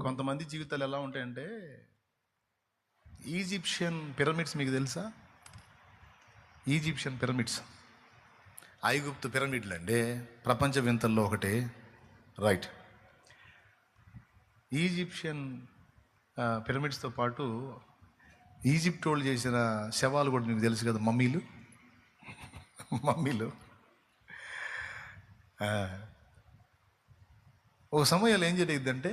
కొంతమంది జీవితాలు ఎలా ఉంటాయంటే, ఈజిప్షియన్ పిరమిడ్స్ మీకు తెలుసా? ఈజిప్షియన్ పిరమిడ్స్, ఐగుప్తు పిరమిడ్లు అండి, ప్రపంచ వింతల్లో ఒకటి. రైట్. ఈజిప్షియన్ పిరమిడ్స్తో పాటు ఈజిప్ట్ వాళ్ళు చేసిన శవాలు కూడా మీకు తెలుసు కదా, మమ్మీలు. మమ్మీలు ఒక సమయంలో ఏం జరిగిందంటే,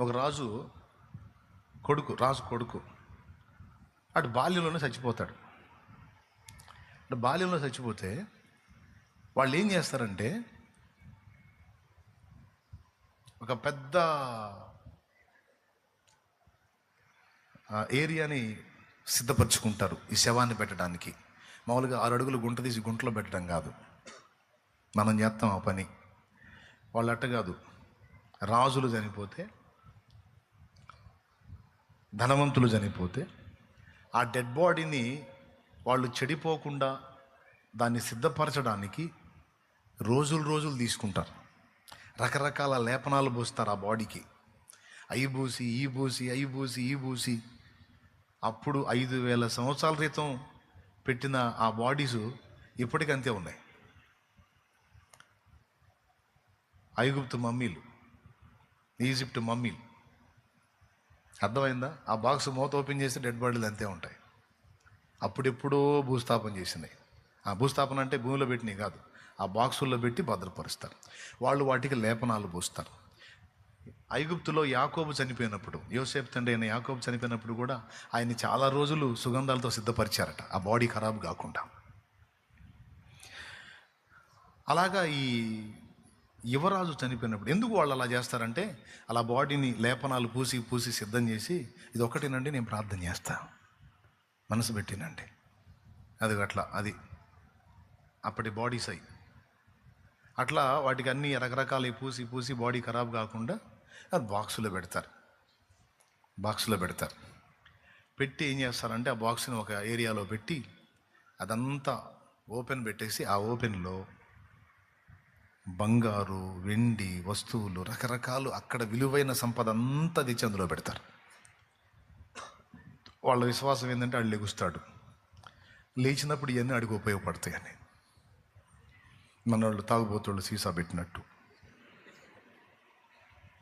ఒక రాజు కొడుకు అటు బాల్యంలోనే చచ్చిపోతాడు. అటు బాల్యంలో చచ్చిపోతే వాళ్ళు ఏం చేస్తారంటే, ఒక పెద్ద ఏరియాని సిద్ధపరచుకుంటారు ఈ శవాన్ని పెట్టడానికి. మామూలుగా 6 అడుగులు గుంట తీసి గుంటలో పెట్టడం కాదు, మనం చేస్తాం ఆ పని. వాళ్ళు అట్ట కాదు. రాజులు చనిపోతే, ధనవంతులు చనిపోతే ఆ డెడ్ బాడీని వాళ్ళు చెడిపోకుండా దాన్ని సిద్ధపరచడానికి రోజులు తీసుకుంటారు. రకరకాల లేపనాలు పోస్తారు ఆ బాడీకి. అయి పూసి అప్పుడు 5000 సంవత్సరాల క్రితం పెట్టిన ఆ బాడీసు ఇప్పటికంతే ఉన్నాయి. ఐగుప్తు మమ్మీలు, ఈజిప్ట్ మమ్మీలు. అర్థమైందా? ఆ బాక్స్ మూత ఓపెన్ చేస్తే డెడ్ బాడీలు అంతే ఉంటాయి. అప్పుడెప్పుడో భూస్థాపన చేసినాయి. ఆ భూస్థాపన అంటే భూమిలో పెట్టినవి కాదు, ఆ బాక్సుల్లో పెట్టి భద్రపరుస్తారు. వాళ్ళు వాటికి లేపనాలు పూస్తారు. ఐగుప్తులో యాకోబు చనిపోయినప్పుడు, యోసేపు తండ్రి అయిన యాకోబు చనిపోయినప్పుడు కూడా ఆయన్ని చాలా రోజులు సుగంధాలతో సిద్ధపరిచారట, ఆ బాడీ ఖరాబ్ కాకుండా. అలాగా ఈ యువరాజు చనిపోయినప్పుడు ఎందుకు వాళ్ళు అలా చేస్తారంటే, అలా బాడీని లేపనాలు పూసి సిద్ధం చేసి, ఇది ఒకటేనండి నేను ప్రార్థన చేస్తా, మనసు పెట్టినండి, అది అట్లా, అది అప్పటి బాడీస్ అయి అట్లా వాటికి అన్ని రకరకాలు పూసి బాడీ ఖరాబ్ కాకుండా అది బాక్సులో పెడతారు. పెట్టి ఏం చేస్తారంటే, ఆ బాక్స్ని ఒక ఏరియాలో పెట్టి అదంతా ఓపెన్ పెట్టేసి, ఆ ఓపెన్లో బంగారు, వెండి వస్తువులు, రకరకాలు అక్కడ విలువైన సంపద అంతా తెచ్చి అందులో పెడతారు. వాళ్ళ విశ్వాసం ఏంటంటే, ఆడు లెగుస్తాడు, లేచినప్పుడు ఇవన్నీ అడిగి ఉపయోగపడతాయని. మన వాళ్ళు తాగుబోతుళ్ళు సీసా పెట్టినట్టు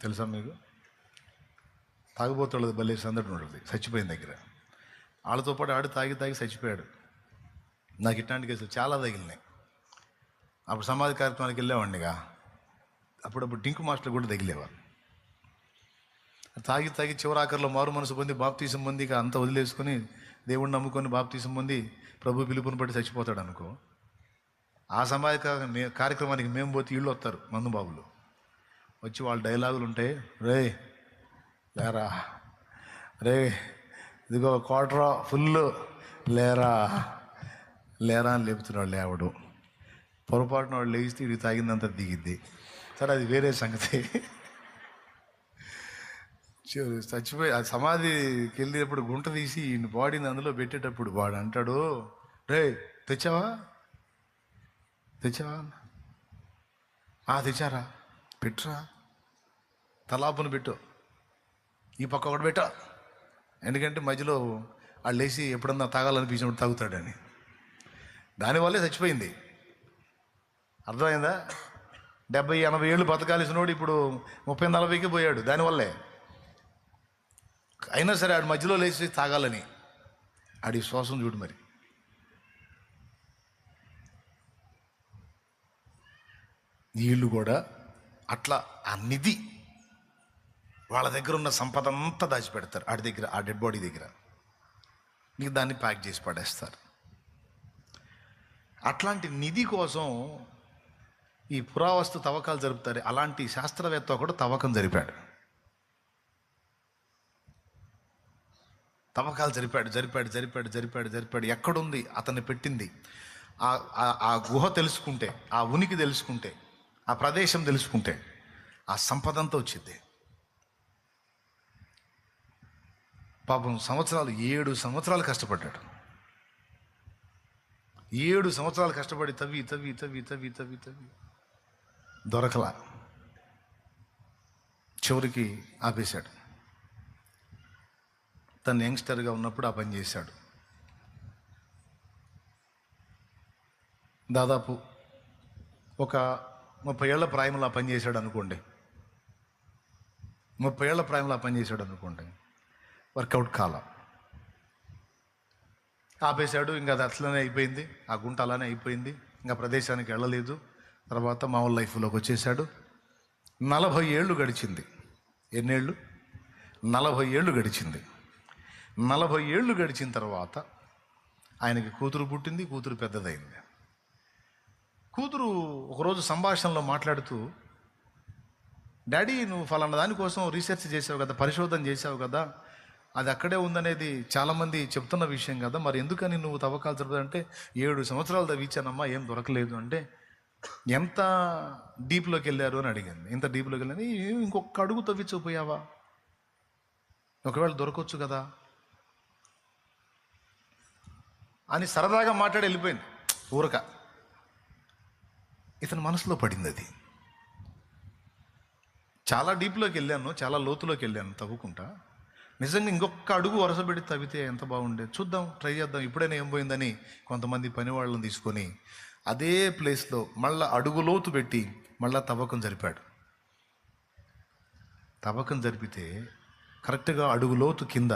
తెలుసా మీకు? తాగుబోతుళ్ళది భలే సందడి ఉంటుంది చచ్చిపోయిన దగ్గర. వాళ్ళతో పాటు ఆడు తాగి చచ్చిపోయాడు. నాకు ఇట్లాంటి కేసులు చాలా తగిలినాయి. అప్పుడు సమాధి కార్యక్రమానికి వెళ్ళేవాడినిగా, అప్పుడప్పుడు డింకు మాస్టర్లు కూడా తగిలేవారు. తాగి చివరాఖరిలో మారు మనసు పొంది బాప్తీసం పొంది ఇక అంతా వదిలేసుకొని దేవుణ్ణి నమ్ముకొని బాప్తీసం పొంది ప్రభు పిలుపుని బట్టి చచ్చిపోతాడు అనుకో. ఆ సమాధి కార్యక్రమానికి మేము పోతే వీళ్ళు వస్తారు, మందు బాబులు వచ్చి వాళ్ళ డైలాగులు ఉంటాయి. రే లేరా, రే ఇదిగో క్వార్టరా ఫుల్, లేరా అని లేపుతున్నాడు. లేవడు, పొరపాటున వాడు లేగిస్తే ఇది తాగిందంతా దిగిద్ది. సరే, అది వేరే సంగతి. చచ్చిపోయి ఆ సమాధికి వెళ్ళేటప్పుడు గుంట తీసి బాడీని అందులో పెట్టేటప్పుడు వాడు అంటాడు, రే తెచ్చావా తెచ్చారా, పెట్టురా, తలాపును పెట్టు, ఈ పక్క ఒకటి పెట్టా, ఎందుకంటే మధ్యలో వాళ్ళు లేచి ఎప్పుడన్నా తాగాలనిపించినప్పుడు తాగుతాడని. దానివల్లే చచ్చిపోయింది. అర్థమైందా? 70-80 ఏళ్ళు బతకాల్సినోడు ఇప్పుడు 30-40కి పోయాడు దానివల్లే. అయినా సరే ఆడు మధ్యలో లేచి తాగాలని, ఆడి శ్వాసం చూడు. మరి వీళ్ళు కూడా అట్లా ఆ నిధి, వాళ్ళ దగ్గర ఉన్న సంపద అంతా దాచిపెడతారు ఆడి దగ్గర, ఆ డెడ్ బాడీ దగ్గర. నీకు దాన్ని ప్యాక్ చేసి పడేస్తారు. అట్లాంటి నిధి కోసం ఈ పురావస్తు తవ్వకాలు జరుపుతారు. అలాంటి శాస్త్రవేత్త ఒకడు తవ్వకం జరిపాడు. జరిపాడు. ఎక్కడుంది అతన్ని పెట్టింది? ఆ గుహ తెలుసుకుంటే, ఆ ఉనికి తెలుసుకుంటే, ఆ ప్రదేశం తెలుసుకుంటే ఆ సంపద అంతా వచ్చింది. పాపం 7 సంవత్సరాలు కష్టపడ్డాడు. 7 సంవత్సరాలు కష్టపడి తవ్వి దొరకలా. చివరికి ఆపేశాడు. తను యంగ్స్టర్గా ఉన్నప్పుడు ఆ పని చేశాడు. దాదాపు ఒక 30 ఏళ్ల ప్రాయంలో ఆ పని చేశాడు అనుకోండి. 30 ఏళ్ల ప్రాయంలో ఆ పని చేశాడు అనుకోండి. వర్కౌట్ కాలం ఆపేశాడు. ఇంకా అది అట్లనే అయిపోయింది. ఆ గుంట అలానే అయిపోయింది. ఇంకా ప్రదేశానికి వెళ్ళలేదు. తర్వాత మామూలు లైఫ్లోకి వచ్చేసాడు. 40 ఏళ్ళు గడిచింది. ఎన్నేళ్ళు? 40 ఏళ్ళు గడిచింది. 40 ఏళ్ళు గడిచిన తర్వాత ఆయనకి కూతురు పుట్టింది. కూతురు పెద్దదైంది. కూతురు ఒకరోజు సంభాషణలో మాట్లాడుతూ, డాడీ నువ్వు ఫలానా దానికోసం రీసెర్చ్ చేసావు కదా, పరిశోధన చేసావు కదా, అది అక్కడే ఉందనేది చాలామంది చెప్తున్న విషయం కదా, మరి ఎందుకని నువ్వు తవ్వకాలు జరుపుతుంటే 7 సంవత్సరాలు తవ్వించానమ్మా, ఏం దొరకలేదు అంటే, ఎంత డీప్లోకి వెళ్ళారు అని అడిగింది. ఎంత డీప్లోకి వెళ్ళాను, ఇంకొక అడుగు తవ్వించకపోయావా, ఒకవేళ దొరకొచ్చు కదా అని సరదాగా మాట్లాడి వెళ్ళిపోయింది ఊరక. ఇతని మనసులో పడింది అది. చాలా డీప్లోకి వెళ్ళాను, చాలా లోతులోకి వెళ్ళాను తవ్వుకుంటా. నిజంగా ఇంకొక అడుగు వరుసపెట్టి తవ్వితే ఎంత బాగుండేది, చూద్దాం, ట్రై చేద్దాం, ఇప్పుడైనా ఏం పోయిందని కొంతమంది పని వాళ్ళని తీసుకొని అదే ప్లేస్లో మళ్ళీ అడుగు లోతు పెట్టి మళ్ళీ తవ్వకం జరిపాడు. తవ్వకం జరిపితే కరెక్ట్గా అడుగు లోతు కింద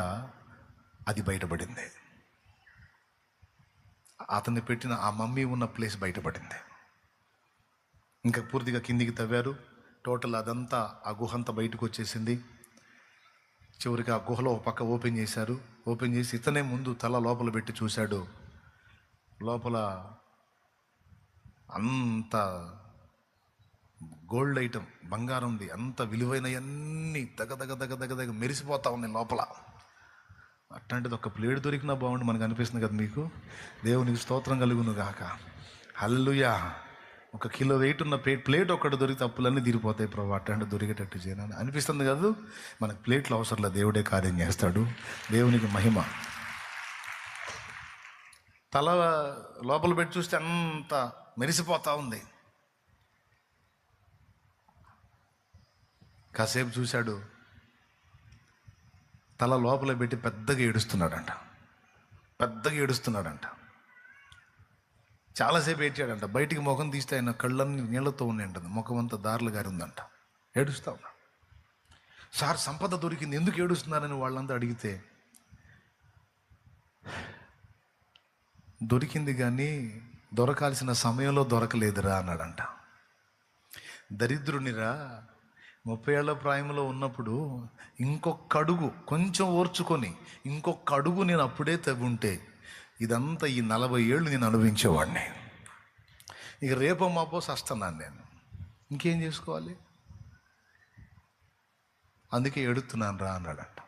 అది బయటపడింది. అతన్ని పెట్టిన ఆ మమ్మీ ఉన్న ప్లేస్ బయటపడింది. ఇంకా పూర్తిగా కిందికి తవ్వారు. టోటల్ అదంతా ఆ గుహ అంతా బయటకు వచ్చేసింది. చివరికి ఆ గుహలో ఒక పక్క ఓపెన్ చేశారు. ఓపెన్ చేసి ఇతనే ముందు తల లోపల పెట్టి చూశాడు. లోపల అంత గోల్డ్ ఐటమ్, బంగారంది, అంత విలువైనవన్నీ దగ దగ దగ దగ దగ మెరిసిపోతా ఉన్నాయి లోపల. అట్లాంటిది ఒక ప్లేట్ దొరికినా బాగుండి మనకు అనిపిస్తుంది కదా మీకు. దేవునికి స్తోత్రం కలుగును గాక. హల్లెలూయా. 1 కిలో వెయిట్ ఉన్న ప్లేట్ ఒక్కటి దొరికితే అప్పులన్నీ తీరిపోతాయి ప్రభు, అట్లాంటి దొరికేటట్టు చేయను అనిపిస్తుంది కాదు. మనకు ప్లేట్లు అవసరం లేదు, దేవుడే కార్యం చేస్తాడు. దేవునికి మహిమ. తల లోపల పెట్టి చూస్తే అంత మెరిసిపోతా ఉంది. కాసేపు చూశాడు. తల లోపల పెట్టి పెద్దగా ఏడుస్తున్నాడంట. చాలాసేపు ఏడ్చాడంట. బయటికి ముఖం తీస్తే ఆయన కళ్ళన్నీ నీళ్లతో ఉన్నాయంట, ముఖం అంతా దారులు గారి ఉందంట. ఏడుస్తా ఉన్నాడు. సార్ సంపద దొరికింది, ఎందుకు ఏడుస్తున్నారని వాళ్ళంతా అడిగితే, దొరికింది కానీ దొరకాల్సిన సమయంలో దొరకలేదురా అన్నాడంట. దరిద్రునిరా, 30 ఏళ్ల ప్రాయంలో ఉన్నప్పుడు ఇంకొక అడుగు కొంచెం ఓర్చుకొని ఇంకొక అడుగు నేను అప్పుడే తవ్వుంటే ఇదంతా ఈ 40 ఏళ్ళు నేను అనుభవించేవాడిని. ఇక రేపో మాపో సస్తున్నాను నేను, ఇంకేం చేసుకోవాలి, అందుకే ఏడుతున్నాను రా అన్నాడంట.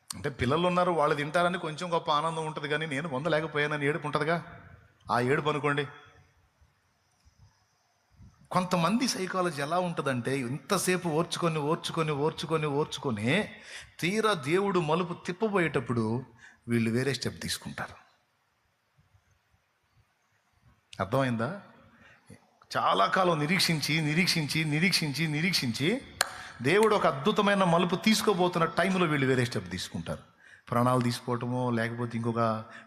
అంటే పిల్లలు ఉన్నారు, వాళ్ళు తింటారని కొంచెం గొప్ప ఆనందం ఉంటుంది, కానీ నేను పొందలేకపోయానని ఏడుపు ఉంటుందిగా, ఆ ఏడుపు అనుకోండి. కొంతమంది సైకాలజీ ఎలా ఉంటుందంటే, ఇంతసేపు ఓర్చుకొని తీరా దేవుడు మలుపు తిప్పబోయేటప్పుడు వీళ్ళు వేరే స్టెప్ తీసుకుంటారు. అర్థమైందా? చాలా కాలం నిరీక్షించి దేవుడు ఒక అద్భుతమైన మలుపు తీసుకోబోతున్న టైంలో వీళ్ళు వేరే స్టెప్ తీసుకుంటారు. ప్రాణాలు తీసుకోవటమో, లేకపోతే ఇంకొక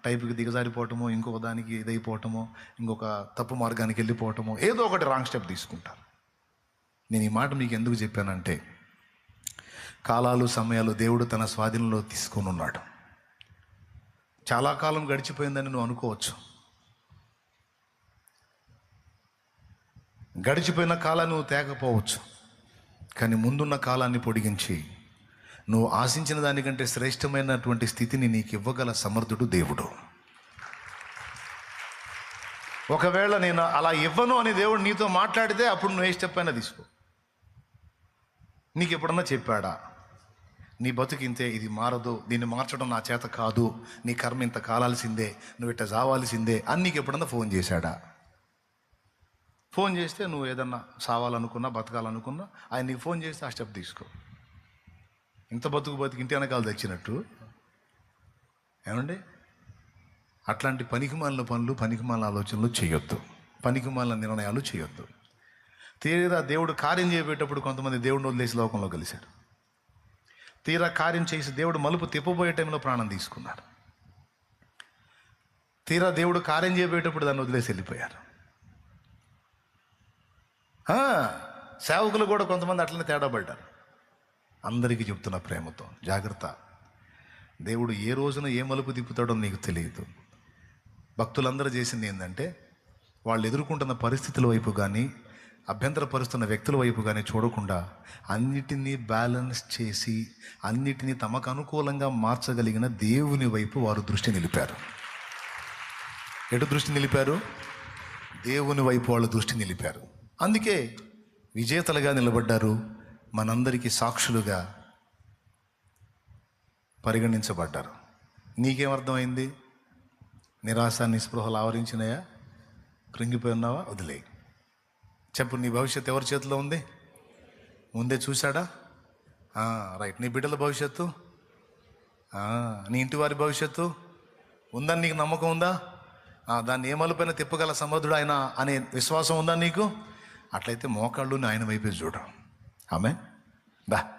టైపుకి దిగజారిపోవటమో, ఇంకొక దానికి ఇదైపోవటమో, ఇంకొక తప్పు మార్గానికి వెళ్ళిపోవటమో, ఏదో ఒకటి రాంగ్ స్టెప్ తీసుకుంటారు. నేను ఈ మాట మీకు ఎందుకు చెప్పానంటే, కాలాలు సమయాలు దేవుడు తన స్వాధీనంలో తీసుకొని ఉన్నాడు. చాలా కాలం గడిచిపోయిందని నువ్వు అనుకోవచ్చు. గడిచిపోయిన కాలాన్ని నువ్వు తేకపోవచ్చు, కానీ ముందున్న కాలాన్ని పొడిగించి నువ్వు ఆశించిన దానికంటే శ్రేష్టమైనటువంటి స్థితిని నీకు ఇవ్వగల సమర్థుడు దేవుడు. ఒకవేళ నేను అలా ఇవ్వను అని దేవుడు నీతో మాట్లాడితే అప్పుడు నువ్వు ఏ స్టెప్ అయినా తీసుకో. నీకు ఎప్పుడన్నా చెప్పాడా, నీ బతుకింతే, ఇది మారదు, దీన్ని మార్చడం నా చేత కాదు, నీ కర్మ ఇంత కాలాల్సిందే, నువ్వు ఇట్ట చావాల్సిందే అని నీకు ఎప్పుడన్నా ఫోన్ చేశాడా? ఫోన్ చేస్తే నువ్వు ఏదన్నా సావాలనుకున్నా, బతకాలనుకున్నా, ఆయన నీకు ఫోన్ చేస్తే ఆ స్టెప్ తీసుకో. ఇంత బతికి ఇంటి వెనకాల తెచ్చినట్టు ఏమండి? అట్లాంటి పనికిమాలిన పనులు, పనికిమాలిన ఆలోచనలు చేయొద్దు, పనికిమాలిన నిర్ణయాలు చేయొద్దు. తీరా దేవుడు కార్యం చేయబోయేటప్పుడు కొంతమంది దేవుడిని వదిలేసి లోకంలో కలిశారు. తీరా కార్యం చేసి దేవుడు మలుపు తిప్పబోయే టైంలో ప్రాణం తీసుకున్నారు. తీరా దేవుడు కార్యం చేయబోయేటప్పుడు దాన్ని వదిలేసి వెళ్ళిపోయారు. సేవకులు కూడా కొంతమంది అట్లనే తేడా పడ్డారు. అందరికీ చెప్తున్న ప్రేమతో జాగ్రత్త. దేవుడు ఏ రోజున ఏ మలుపు తిప్పుతాడో నీకు తెలియదు. భక్తులందరూ చేసింది ఏంటంటే వాళ్ళు ఎదుర్కొంటున్న పరిస్థితుల వైపు కానీ అభ్యంతరపరుస్తున్న వ్యక్తుల వైపు కానీ చూడకుండా అన్నిటినీ బ్యాలెన్స్ చేసి అన్నిటినీ తమకు అనుకూలంగా మార్చగలిగిన దేవుని వైపు వారు దృష్టి నిలిపారు. ఎటు దృష్టి నిలిపారు? దేవుని వైపు వాళ్ళు దృష్టి నిలిపారు. అందుకే విజేతలుగా నిలబడ్డారు. మనందరికీ సాక్షులుగా పరిగణించబడ్డారు. నీకేమర్థమైంది? నిరాశ నిస్పృహలు ఆవరించినాయా? కృంగిపోయి ఉన్నావా? వదిలే. చెప్పు, నీ భవిష్యత్తు ఎవరి చేతిలో ఉంది? ముందే చూశాడా? రైట్. నీ బిడ్డల భవిష్యత్తు, నీ ఇంటి వారి భవిష్యత్తు ఉందని నీకు నమ్మకం ఉందా? దాన్ని ఏ మలుపైన తిప్పగల సమర్థుడు ఆయన అనే విశ్వాసం ఉందా నీకు? అట్లయితే మోకాళ్ళు ఆయన వైపే చూడడం. ఆమె దా